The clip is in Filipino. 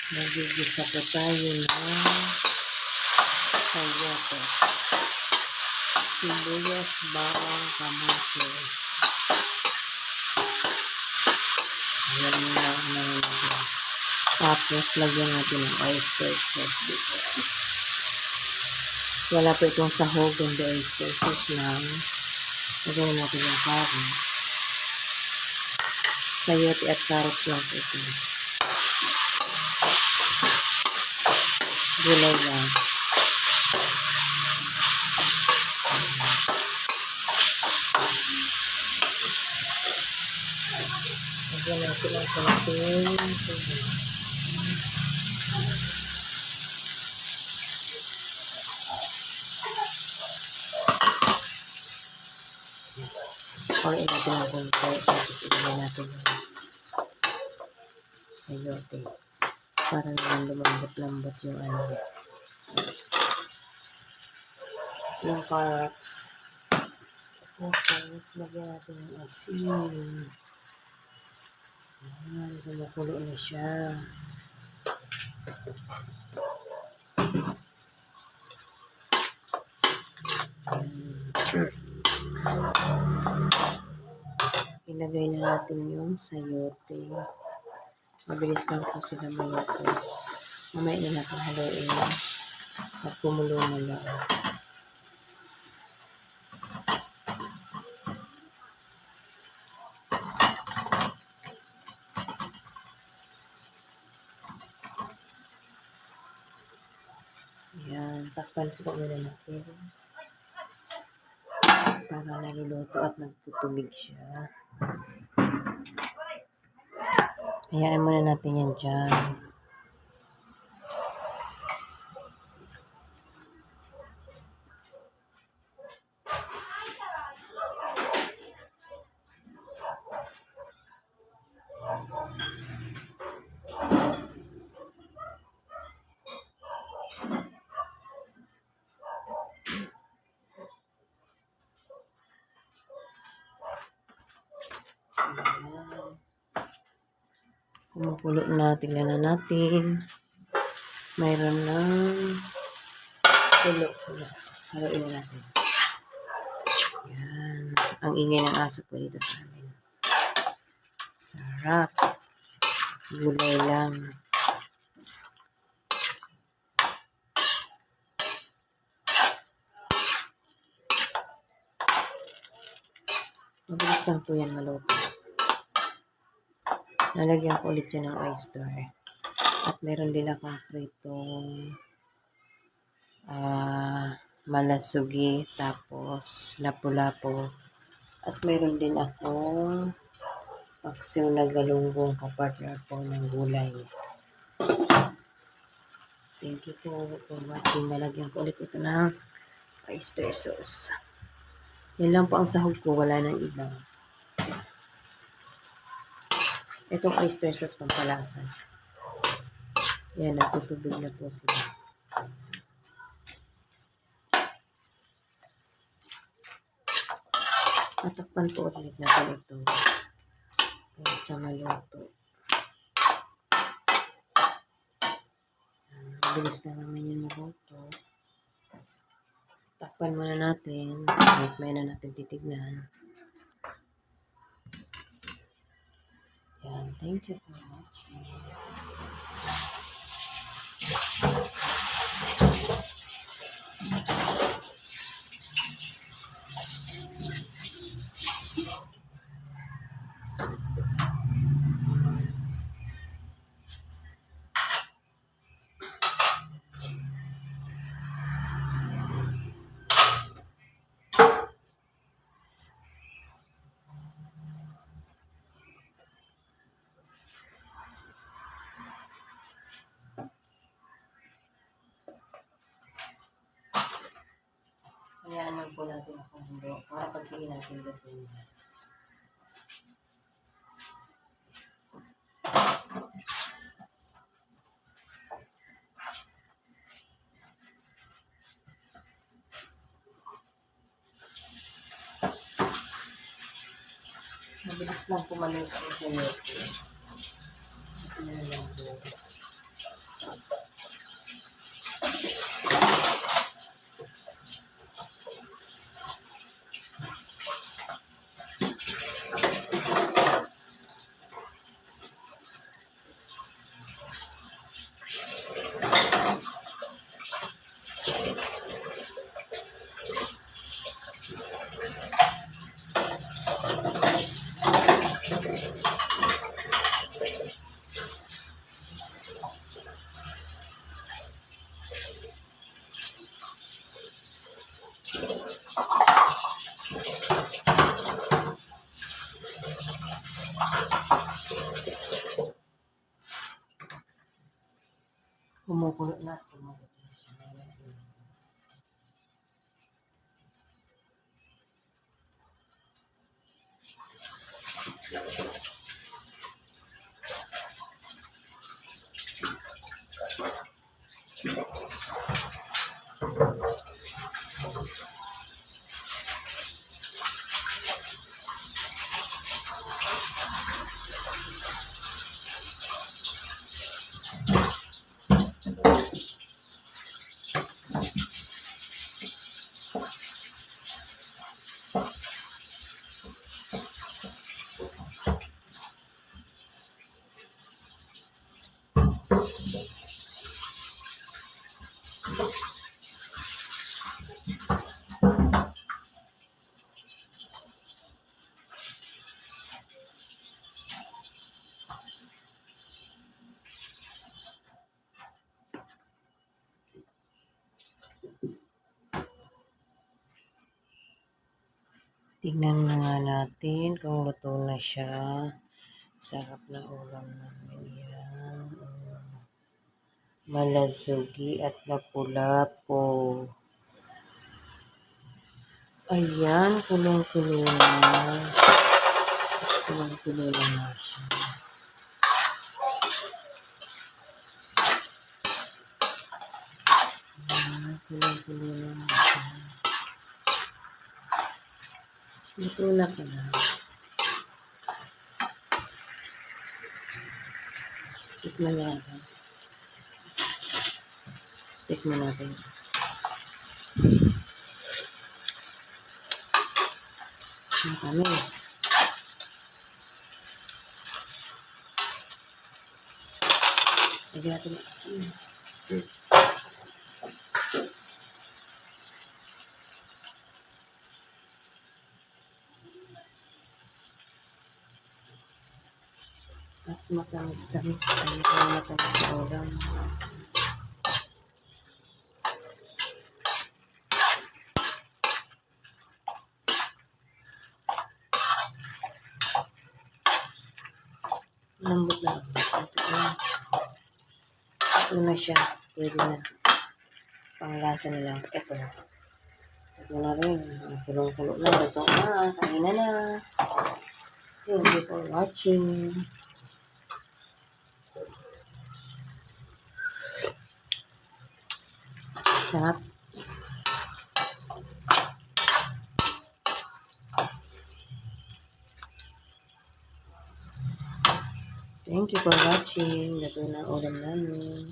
Nagigisa po tayo ng sayote, sibuyas, bawang, kamatis. Ayan na ang nalagyan. Tapos, lagyan natin ng oyster sauce dito. Wala po itong sahog, kundi oyster sauce lang. Lagyan natin yung carrots. Sayote at carrots lang po ito. Gulay lang. Lagyan natin ang konting tubig. Or natin ang konti. Tapos ilagay natin yung sayote. Para naman lumambot-lambot yung yung carrots. Tapos lagyan natin yung asin. Ayan, kumukulo na siya. Ilagay na natin yung sayote. Mabilis lang po sila maluto. Mamaya na natin haluin at kumulo na lang. Ayan, takpan po muna natin para naluluto at nagtutubig siya. Hayaan muna natin yan dyan. Kumukulo na, tignan na natin. Mayroon ng kulo. Haluin na natin. Yan. Ang ingay ng aso po dito sa amin. Sarap. Gulay lang. Mabilis lang po yan maluto. Nalagyan ko ulit yan ng oyster. At meron din akong pritong malasugi, tapos lapu-lapu. At meron din akong paksiw na galunggong kapartner po ng gulay. Thank you for watching. Nalagyan ko ulit ito ng oyster sauce. Yan lang po ang sahog ko. Wala nang iba. Itong oyster sauce pampalasa. Yan, nagtutubig na po sila. Tatakpan po ulit natin ito. Kaya sa maluto. Mabilis na naman yung maluto. Takpan muna natin. Wait, may na natin titignan. Yan. Thank you for watching. Hayaan lang po natin akong hulo para pagpili natin luto niya. Mabilis lang pumalit ako sa yoke. Ito na lang po. Kumukulo na. Kumukulo na siya. Tignan na nga natin kung luto na siya. Sarap na ulam namin yan. Malasugi at lapu-lapu. Ayan, kulong-kulo na. Kulong-kulo na siya. Ayan, kulong-kulo na siya. Luto na pala. Tikman natin. Tikman natin. Matamis. Lagyan natin ng asin. At matamis-tamis. Ayun, matamis sa ulam. Lambot lang. Ito na siya. Pwede na. Panglasa nila. Ito na. Ito na rin. Kulong-kulo na. Ito na. Kain na. Thank you for watching. Sarap. Thank you for watching. Ito na ulam namin.